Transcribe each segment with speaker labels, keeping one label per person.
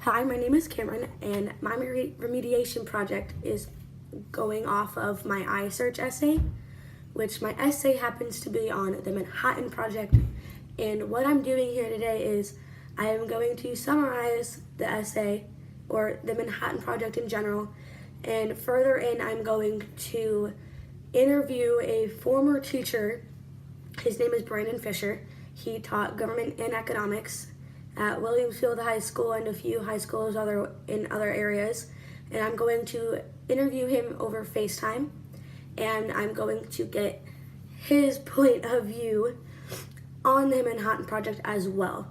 Speaker 1: Hi, my name is Cameron, and my remediation project is going off of my iSearch essay, which my essay happens to be on the Manhattan Project. And what I'm doing here today is I am going to summarize the essay, or the Manhattan Project in general, and further in, I'm going to interview a former teacher. His name is Brandon Fisher. He taught government and economics at Williamsfield High School and a few high schools in other areas. And I'm going to interview him over FaceTime, and I'm going to get his point of view on the Manhattan Project as well.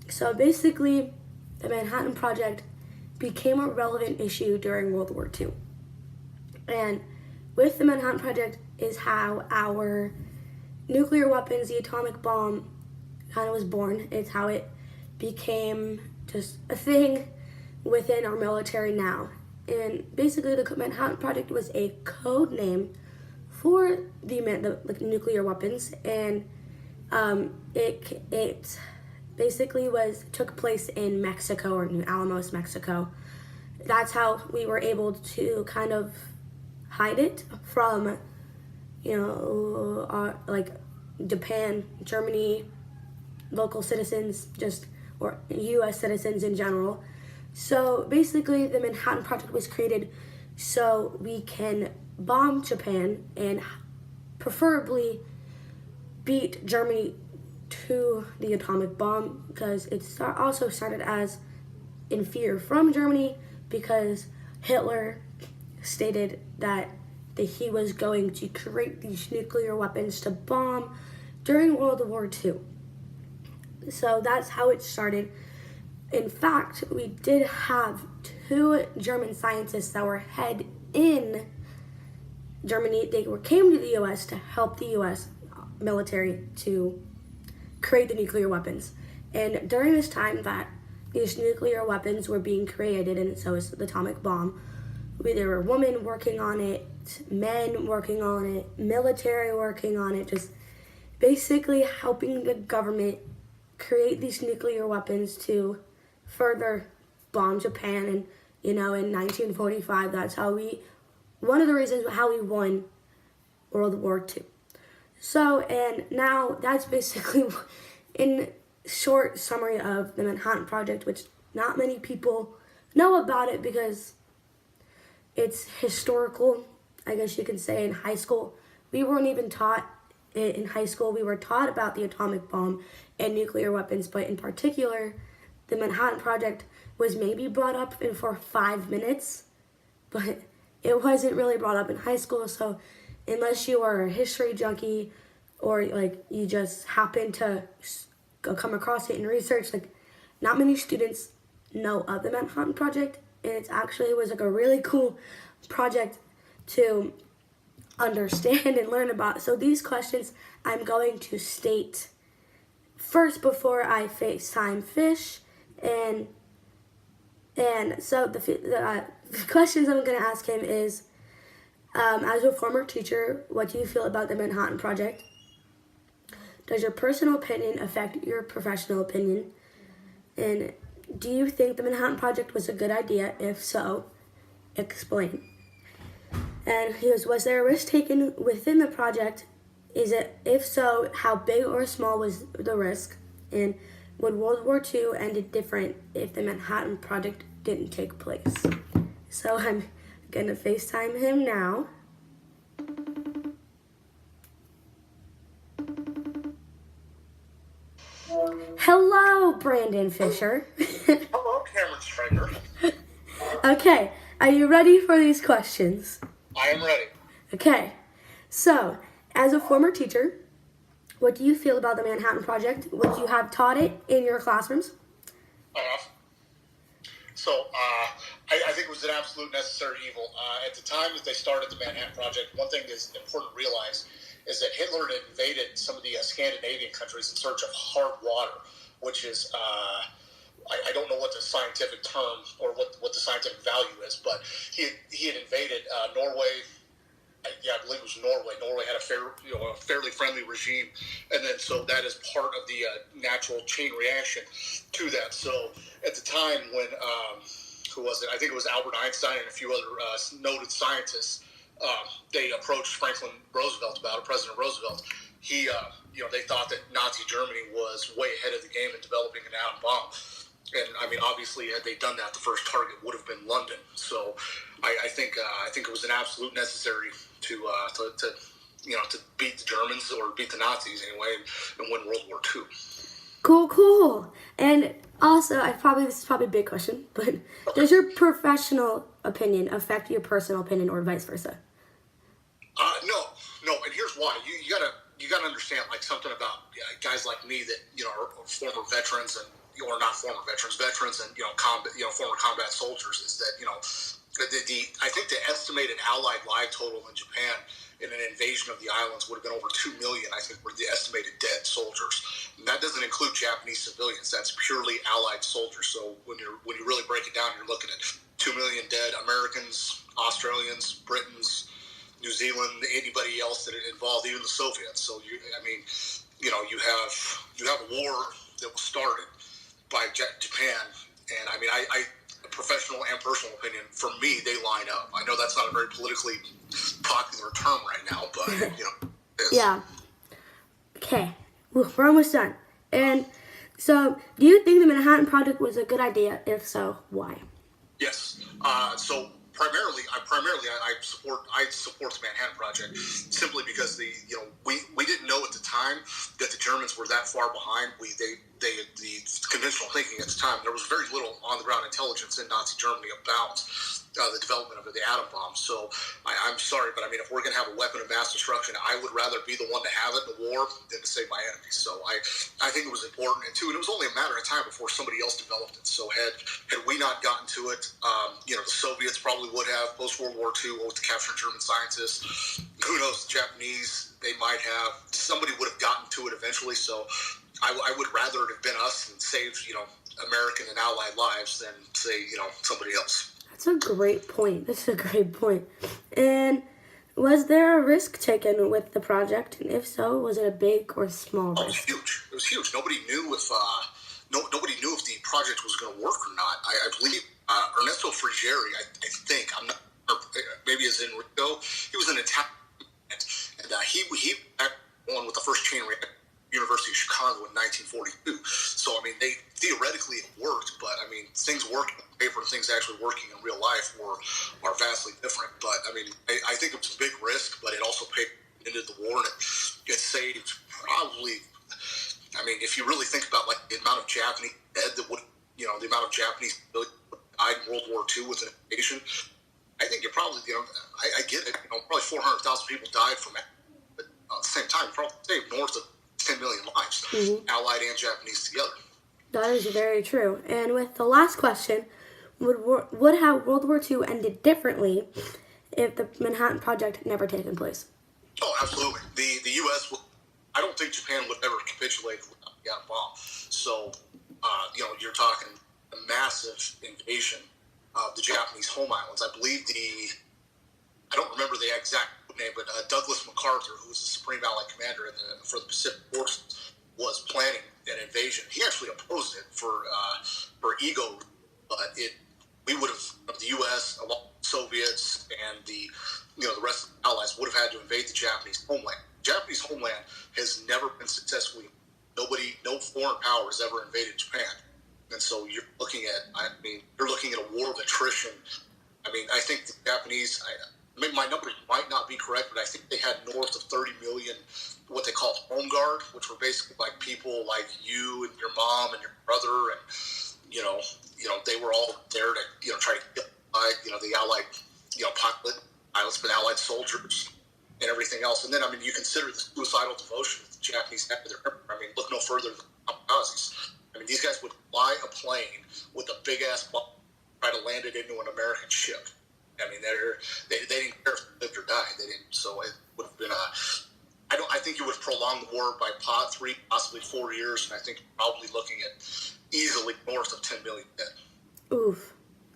Speaker 1: So basically, the Manhattan Project became a relevant issue during World War II. And with the Manhattan Project is how our nuclear weapons, the atomic bomb, kind of was born. It's how it became just a thing within our military now. And basically, the Manhattan Project was a code name for the nuclear weapons, and it basically took place in Mexico, or New Alamos, Mexico. That's how we were able to kind of hide it from, like Japan, Germany, local citizens, or U.S. citizens in general. So basically, the Manhattan Project was created so we can bomb Japan and preferably beat Germany to the atomic bomb, because it also started as in fear from Germany, because Hitler stated that he was going to create these nuclear weapons to bomb during World War II. So that's how it started. In fact, we did have two German scientists that were head in Germany. They came to the U.S. to help the U.S. military to create the nuclear weapons. And during this time that these nuclear weapons were being created, and so is the atomic bomb, there were women working on it, men working on it, military working on it, just basically helping the government create these nuclear weapons to further bomb Japan. And in 1945, that's one of the reasons how we won World War II. So, and now that's basically in short summary of the Manhattan Project, which not many people know about it because it's historical, I guess you can say. In high school, we weren't even taught it. In high school, we were taught about the atomic bomb and nuclear weapons, but in particular, the Manhattan Project was maybe brought up for 5 minutes, but it wasn't really brought up in high school. So unless you are a history junkie, or you just happen to come across it in research, not many students know of the Manhattan Project. And it actually was a really cool project to understand and learn about. So these questions I'm going to state first before I FaceTime Fish, and so the questions I'm going to ask him is, as a former teacher, what do you feel about the Manhattan Project? Does your personal opinion affect your professional opinion? And do you think the Manhattan Project was a good idea? If so, explain. And he goes, was there a risk taken within the project? If so, how big or small was the risk? And would World War II ended different if the Manhattan Project didn't take place? So I'm gonna FaceTime him now. Hello, Brandon Fisher.
Speaker 2: Hello, Cameron Striker.
Speaker 1: Okay, are you ready for these questions?
Speaker 2: I am ready.
Speaker 1: Okay, so as a former teacher, what do you feel about the Manhattan Project? Would you have taught it in your classrooms?
Speaker 2: I have. So, I think it was an absolute necessary evil. At the time that they started the Manhattan Project, one thing that's important to realize is that Hitler had invaded some of the Scandinavian countries in search of hard water, which is, I don't know what the scientific term or what the scientific value is, but he had invaded Norway, yeah, I believe it was Norway. Norway had a fairly friendly regime, and then so that is part of the natural chain reaction to that. So at the time when who was it? I think it was Albert Einstein and a few other noted scientists. They approached Franklin Roosevelt about it, President Roosevelt. He, they thought that Nazi Germany was way ahead of the game in developing an atom bomb. And I mean, obviously, had they done that, the first target would have been London. So, I think it was an absolute necessary to beat the Germans or beat the Nazis anyway, and win World War II.
Speaker 1: Cool. And also, this is probably a big question, but does your professional opinion affect your personal opinion, or vice versa?
Speaker 2: No, and here's why. You gotta understand, like, something about guys like me that are former veterans and or not former veterans and former combat soldiers, is that I think the estimated Allied live total in Japan in an invasion of the islands would have been over 2 million. I think were the estimated dead soldiers. And that doesn't include Japanese civilians. That's purely Allied soldiers. So when you really break it down, you're looking at 2 million dead Americans, Australians, Britons, New Zealand, anybody else that it involved, even the Soviets. So you have a war that was started by Japan, and I mean, I professional and personal opinion, for me, they line up. I know that's not a very politically popular term right now, but
Speaker 1: Yeah. Okay, we're almost done. And so, do you think the Manhattan Project was a good idea? If so, why?
Speaker 2: Yes. So primarily, I support the Manhattan Project simply because we didn't know at the time that the Germans were that far behind. The conventional thinking at the time, there was very little on the ground intelligence in Nazi Germany about the development of the atom bomb. So I'm sorry, but I mean, if we're going to have a weapon of mass destruction, I would rather be the one to have it in the war than to save my enemies. So I think it was important, and it was only a matter of time before somebody else developed it. So had we not gotten to it, the Soviets probably would have post World War II with the captured German scientists. Who knows? The Japanese, they might have. Somebody would have gotten to it eventually. So I would rather it have been us and saved American and Allied lives than say somebody else.
Speaker 1: That's a great point. And was there a risk taken with the project? And if so, was it a big or small risk?
Speaker 2: It was huge. Nobody knew if the project was going to work or not. I believe Ernesto Frigieri, I think, I'm not, maybe as in Rico, he was an Italian, and he won with the first chain reaction. University of Chicago in 1942. So, I mean, they theoretically it worked, but I mean, things working on paper and things actually working in real life are vastly different. But I mean, I think it was a big risk, but it also paid into the war, and it saved probably. I mean, if you really think about like the amount of Japanese dead that would, the amount of Japanese died in World War II with an invasion, I think you're probably, I get it. Probably 400,000 people died from it, but at the same time, probably saved north of 10 million lives, Allied and Japanese together.
Speaker 1: That is very true. And with the last question, would have World War II ended differently if the Manhattan Project never taken place?
Speaker 2: Oh, absolutely. The U.S. I don't think Japan would ever capitulate without the atom bomb. So, you're talking a massive invasion of the Japanese home islands. I believe I don't remember the exact name, but Douglas MacArthur, who was the Supreme Allied Commander for the Pacific Forces, was planning an invasion. He actually opposed it for ego, but we would have, the U.S., along with the Soviets, and the rest of the Allies would have had to invade the Japanese homeland. Japanese homeland has never been successfully. No foreign power has ever invaded Japan, and so you're looking at a war of attrition. I mean, I think the Japanese. My numbers might not be correct, but I think they had north of 30 million what they called home guard, which were basically like people like you and your mom and your brother, and they were all there to try to kill the Allied pilots, but Allied soldiers and everything else. And then you consider the suicidal devotion that the Japanese had to their emperor. I mean, look no further than the kamikazes. I mean, these guys would fly a plane with a big ass bomb, try to land it into an American ship. I mean, they didn't care if they lived or died. They didn't. So it would have been I think it would have prolonged the war by 3, possibly 4 years, and I think you're probably looking at easily north of 10 million dead.
Speaker 1: Oof.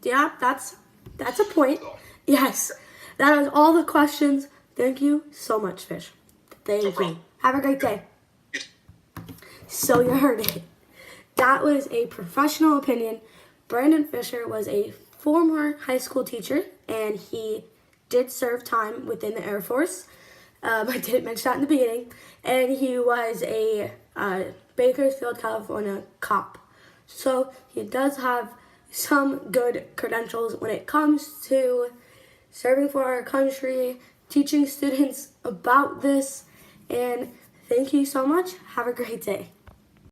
Speaker 1: Yeah, that's a point. So. Yes. That is all the questions Thank you so much, Fish. Thank
Speaker 2: No
Speaker 1: you.
Speaker 2: problem.
Speaker 1: Have a great day.
Speaker 2: You-
Speaker 1: So you heard it. That was a professional opinion. Brandon Fisher was a former high school teacher, and he did serve time within the Air Force. I didn't mention that in the beginning. And he was a Bakersfield, California cop. So he does have some good credentials when it comes to serving for our country, teaching students about this. And thank you so much. Have a great day.